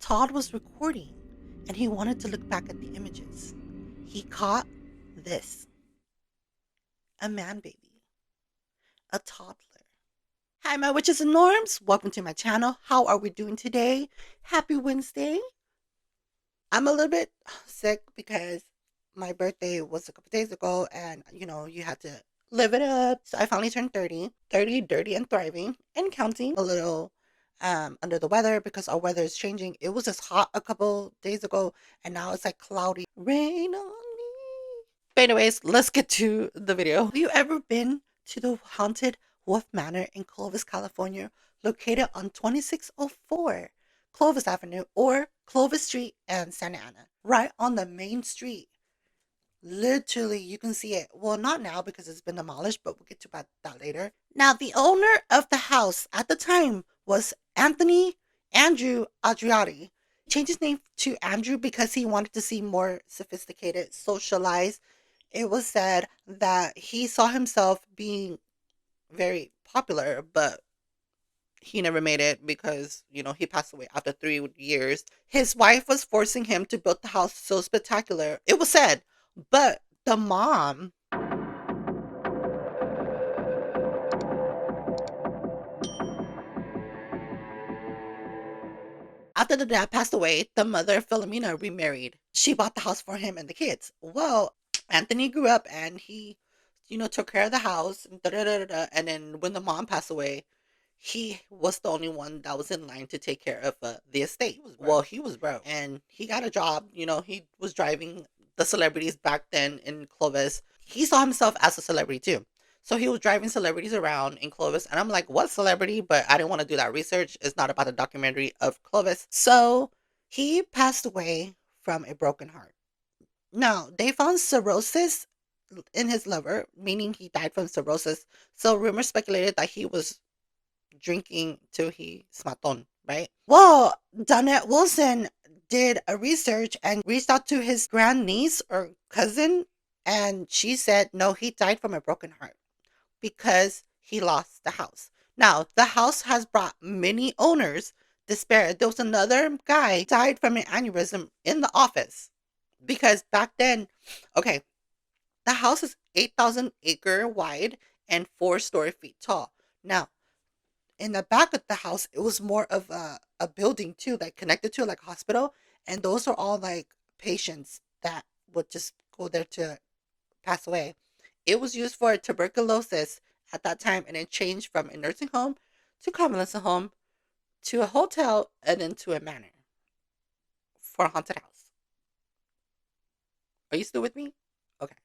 Todd was recording and he wanted to look back at the images. He caught this: a man baby, a toddler. Hi, my witches and norms. Welcome to my channel. How are we doing today? Happy Wednesday. I'm a little bit sick because my birthday was a couple days ago and you had to live it up. So I finally turned 30, dirty and thriving and counting. A little under the weather because our weather is changing. It was just hot a couple days ago and now it's like cloudy. Rain on me. But anyways, let's get to the video. Have you ever been to the haunted Wolfe Manor in Clovis, California, located on 2604 Clovis Avenue or Clovis Street and Santa Ana, right on the main street? Literally, you can see it. Well, not now because it's been demolished, but we'll get to that later. Now, the owner of the house at the time was Anthony Andriotti. He changed his name to Andrew because he wanted to seem more sophisticated, socialized. It was said that he saw himself being very popular, but he never made it because, he passed away after 3 years. His wife was forcing him to build the house so spectacular, it was said. But the mom, after the dad passed away, the mother, Philomena, remarried. She bought the house for him and the kids. Well, Anthony grew up and he, took care of the house. And, and then when the mom passed away, he was the only one that was in line to take care of the estate. Well, he was broke and he got a job. He was driving the celebrities back then in Clovis. He saw himself as a celebrity too. So he was driving celebrities around in Clovis. And I'm like, what celebrity? But I didn't want to do that research. It's not about the documentary of Clovis. So he passed away from a broken heart. Now, they found cirrhosis in his liver, meaning he died from cirrhosis. So rumors speculated that he was drinking till he smaton, right? Well, Donna Wilson did a research and reached out to his grandniece or cousin, and she said no, he died from a broken heart because he lost the house. Now, the house has brought many owners despair. There was another guy died from an aneurysm in the office because back then, okay, the house is 8,000 acre wide and 4 story feet tall. Now, in the back of the house, it was more of a building too, like connected to like a hospital. And those are all like patients that would just go there to pass away. It was used for tuberculosis at that time, and it changed from a nursing home to convalescent home to a hotel and then to a manor for a haunted house. Are you still with me? Okay.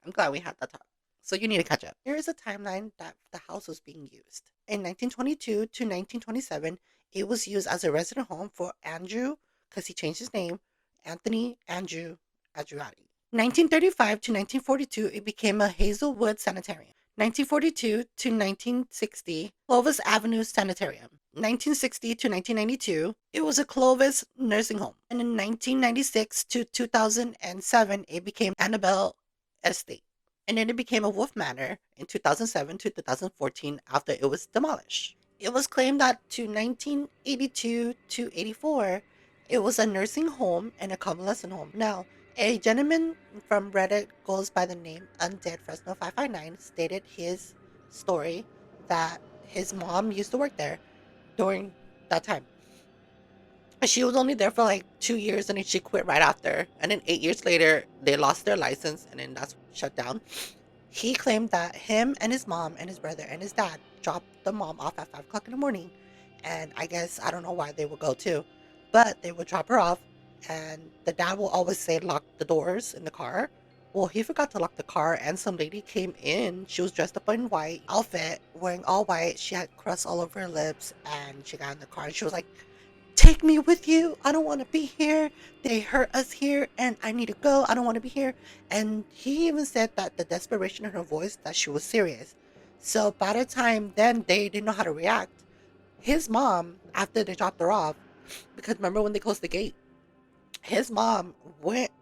I'm glad we had that talk. So you need to catch up. Here is a timeline that the house was being used. In 1922 to 1927, it was used as a resident home for Andrew, because he changed his name, Anthony Andrew Andriotti. 1935 to 1942, it became a Hazelwood Sanitarium. 1942 to 1960, Clovis Avenue Sanitarium. 1960 to 1992, it was a Clovis nursing home. And in 1996 to 2007, it became Annabelle Estate. And then it became a Wolfe Manor in 2007 to 2014 after it was demolished. It was claimed that to 1982 to 84, it was a nursing home and a convalescent home. Now, a gentleman from Reddit goes by the name Undead Fresno 559 stated his story that his mom used to work there during that time. She was only there for like 2 years and then she quit right after. And then 8 years later, they lost their license and then that's shut down. He claimed that him and his mom and his brother and his dad dropped the mom off at 5 o'clock in the morning. And I guess, I don't know why they would go too, but they would drop her off. And the dad will always say, lock the doors in the car. Well, he forgot to lock the car and some lady came in. She was dressed up in white outfit, wearing all white. She had crust all over her lips and she got in the car and she was like, take me with you. I don't want to be here. They hurt us here and I need to go. I don't want to be here. And he even said that the desperation in her voice, that she was serious. So by the time then they didn't know how to react. His mom, after they dropped her off, because remember when they closed the gate, his mom went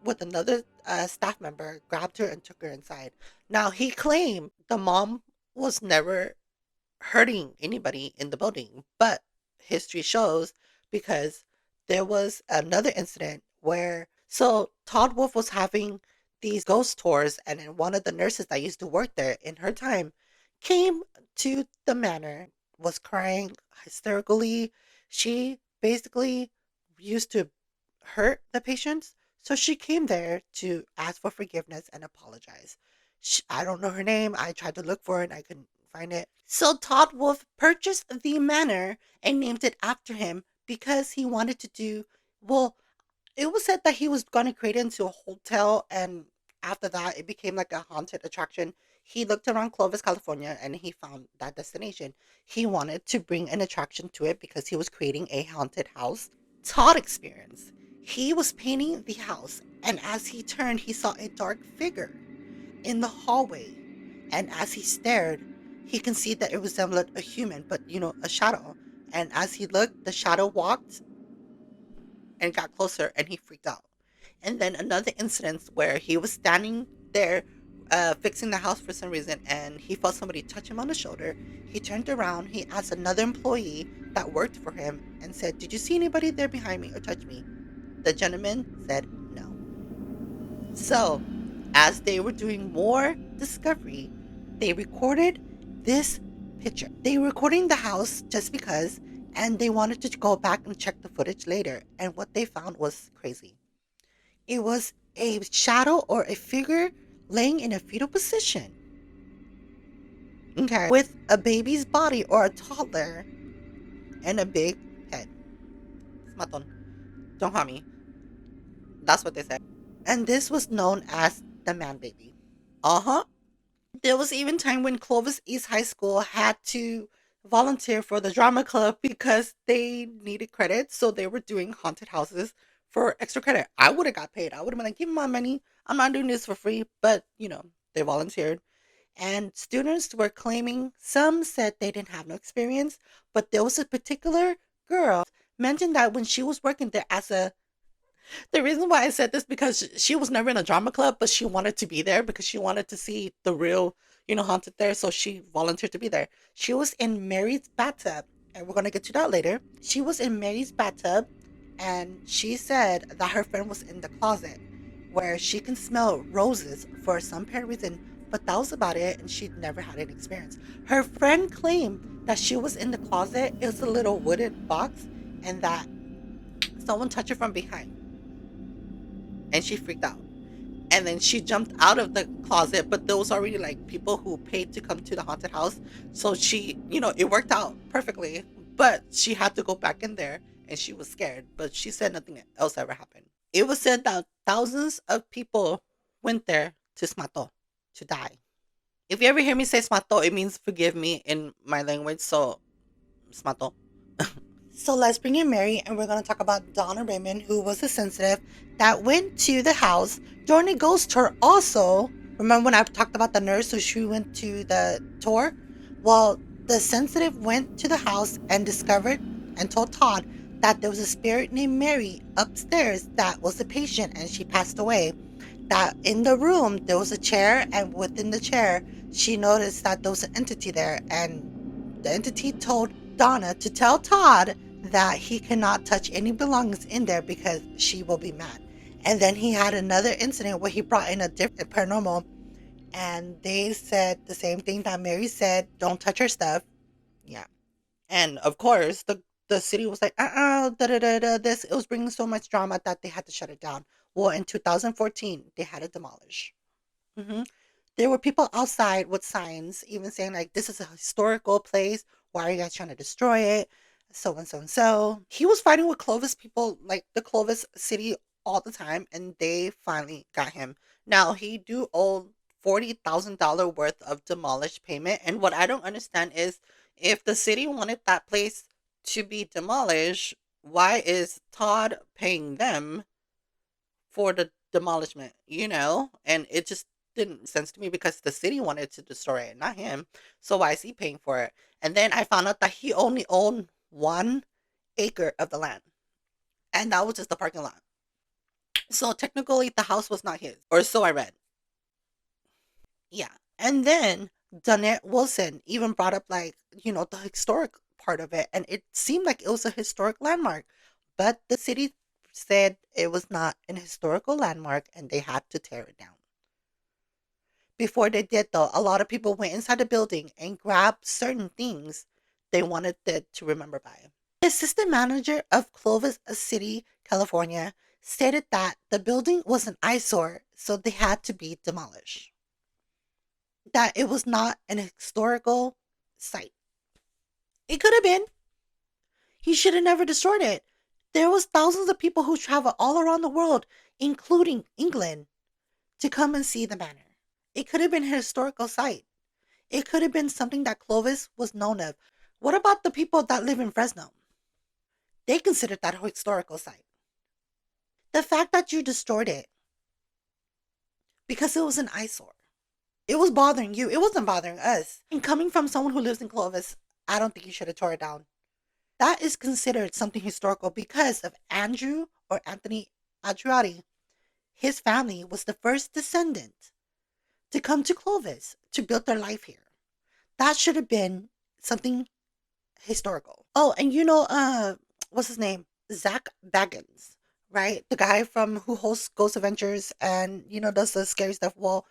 with another staff member, grabbed her and took her inside. Now he claimed the mom was never hurting anybody in the building, but history shows, because there was another incident where so Todd Wolfe was having these ghost tours, and then one of the nurses that used to work there in her time came to the manor, was crying hysterically. She basically used to hurt the patients, so she came there to ask for forgiveness and apologize. I don't know her name. I tried to look for it. I couldn't find it. So Todd Wolfe purchased the manor and named it after him because he wanted to do well. It was said that he was going to create it into a hotel, and after that, it became like a haunted attraction. He looked around Clovis, California, and he found that destination. He wanted to bring an attraction to it because he was creating a haunted house. Todd experienced. He was painting the house, and as he turned, he saw a dark figure in the hallway. And as he stared, he can see that it resembled a human, but a shadow. And as he looked, the shadow walked and got closer, and he freaked out. And then another incident where he was standing there fixing the house for some reason, and he felt somebody touch him on the shoulder. He turned around, he asked another employee that worked for him and said, "Did you see anybody there behind me or touch me?" The gentleman said no. So, as they were doing more discovery, they recorded this picture. They were recording the house just because, and they wanted to go back and check the footage later. And what they found was crazy. It was a shadow or a figure laying in a fetal position, okay, with a baby's body or a toddler and a big head. Smaton. Don't harm me. That's what they said. And this was known as the man baby. Uh huh. There was even time when Clovis East High School had to volunteer for the drama club because they needed credit, so they were doing haunted houses for extra credit. I would have got paid. I would have been like, "Give me my money. I'm not doing this for free." But they volunteered, and students were claiming. Some said they didn't have no experience, but there was a particular girl mentioned that when she was working there as a the reason why I said this because she was never in a drama club, but she wanted to be there because she wanted to see the real, haunted there. So she volunteered to be there. She was in Mary's bathtub, and we're gonna get to that later. She was in Mary's bathtub, and she said that her friend was in the closet, where she can smell roses for some apparent reason. But that was about it, and she'd never had an experience. Her friend claimed that she was in the closet. It was a little wooden box, and that someone touched her from behind and she freaked out. And then she jumped out of the closet, but there was already like people who paid to come to the haunted house. So she, it worked out perfectly. But she had to go back in there and she was scared. But she said nothing else ever happened. It was said that thousands of people went there to smato, to die. If you ever hear me say smato, it means forgive me in my language. So, smato. So let's bring in Mary, and we're going to talk about Donna Raymond, who was a sensitive that went to the house during a ghost tour. Also, remember when I talked about the nurse who she went to the tour? Well, the sensitive went to the house and discovered and told Todd that there was a spirit named Mary upstairs that was a patient and she passed away. That in the room there was a chair, and within the chair she noticed that there was an entity there, and the entity told Donna to tell Todd that he cannot touch any belongings in there because she will be mad. And then he had another incident where he brought in a different paranormal, and they said the same thing that Mary said, don't touch her stuff. Yeah. And of course, the city was like, da da da da. This, it was bringing so much drama that they had to shut it down. Well, in 2014, they had it demolished. Hmm. There were people outside with signs, even saying like, "This is a historical place. Why are you guys trying to destroy it?" So and so and so. He was fighting with Clovis people, like the Clovis city, all the time, and they finally got him. Now he do owe $40,000 worth of demolished payment, and what I don't understand is if the city wanted that place to be demolished, why is Todd paying them for the demolishment, And it just didn't make sense to me because the city wanted to destroy it, not him. So why is he paying for it? And then I found out that he only owned 1 acre of the land, and that was just the parking lot. So technically, the house was not his, or so I read. Yeah. And then Donette Wilson even brought up, like, the historic part of it, and it seemed like it was a historic landmark. but the city said it was not an historical landmark and they had to tear it down. Before they did, though, a lot of people went inside the building and grabbed certain things they wanted it to remember by. The assistant manager of Clovis City, California, stated that the building was an eyesore, so they had to be demolished. That it was not an historical site. It could have been. He should have never destroyed it. There was thousands of people who travel all around the world, including England, to come and see the manor. It could have been a historical site. It could have been something that Clovis was known of. What about the people that live in Fresno? They considered that a historical site. The fact that you destroyed it because it was an eyesore. It was bothering you. It wasn't bothering us. And coming from someone who lives in Clovis, I don't think you should have tore it down. That is considered something historical because of Andrew or Anthony Andriotti. His family was the first descendant to come to Clovis to build their life here. That should have been something historical. Oh, and what's his name? Zach Baggins, right? The guy from who hosts Ghost Adventures and does the scary stuff. Well,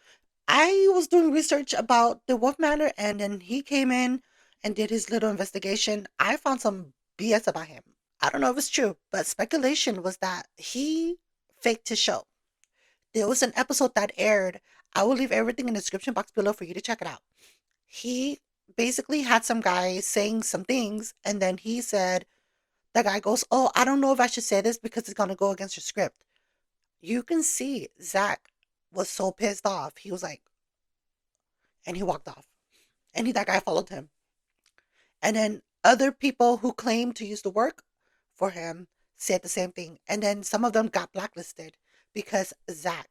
I was doing research about the Wolfe Manor, and then he came in and did his little investigation. I found some BS about him. I don't know if it's true, but speculation was that he faked his show. There was an episode that aired. I will leave everything in the description box below for you to check it out. He basically had some guy saying some things, and then he said, the guy goes, "Oh, I don't know if I should say this because it's going to go against your script." You can see Zach was so pissed off. He was like, and he walked off. And that guy followed him. And then other people who claimed to use the work for him said the same thing. And then some of them got blacklisted because Zach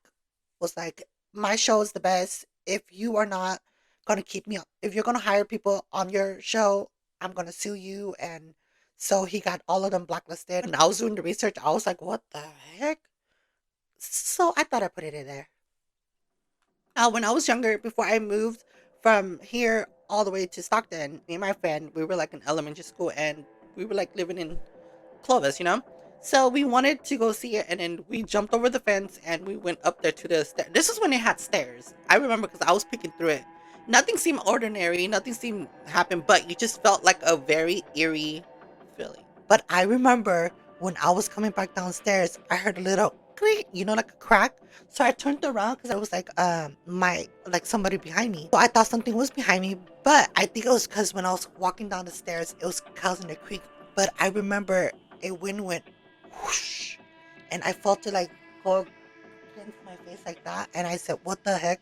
was like, my show is the best. If you are not going to keep me up, if you're going to hire people on your show, I'm going to sue you. And so he got all of them blacklisted. And I was doing the research. I was like, what the heck? So I thought I put it in there. When I was younger, before I moved from here all the way to Stockton, me and my friend, we were like in elementary school and we were like living in Clovis. So we wanted to go see it, and then we jumped over the fence and we went up there to the stairs. This is when it had stairs. I remember because I was peeking through it. Nothing seemed ordinary, nothing seemed happen, but you just felt like a very eerie feeling. But I remember when I was coming back downstairs, I heard a little creak, like a crack. So I turned around because I was like, somebody behind me. So I thought something was behind me, but I think it was because when I was walking down the stairs, it was causing a creak. But I remember a wind went whoosh, and I felt it like go against my face like that. And I said, "What the heck?"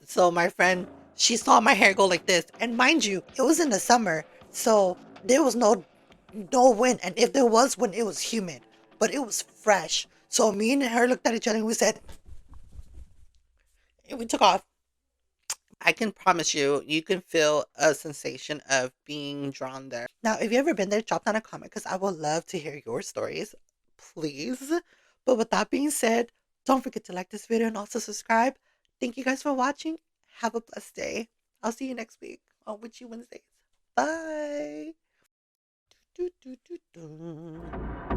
So my friend, she saw my hair go like this, and mind you, it was in the summer, so there was no wind, and if there was wind, it was humid, but it was fresh. So me and her looked at each other and we said, and we took off. I can promise you, you can feel a sensation of being drawn there. Now, if you've ever been there, drop down a comment because I would love to hear your stories, please. But with that being said, don't forget to like this video and also subscribe. Thank you guys for watching. Have a blessed day. I'll see you next week on Witchy Wednesdays. Bye. Do, do, do, do.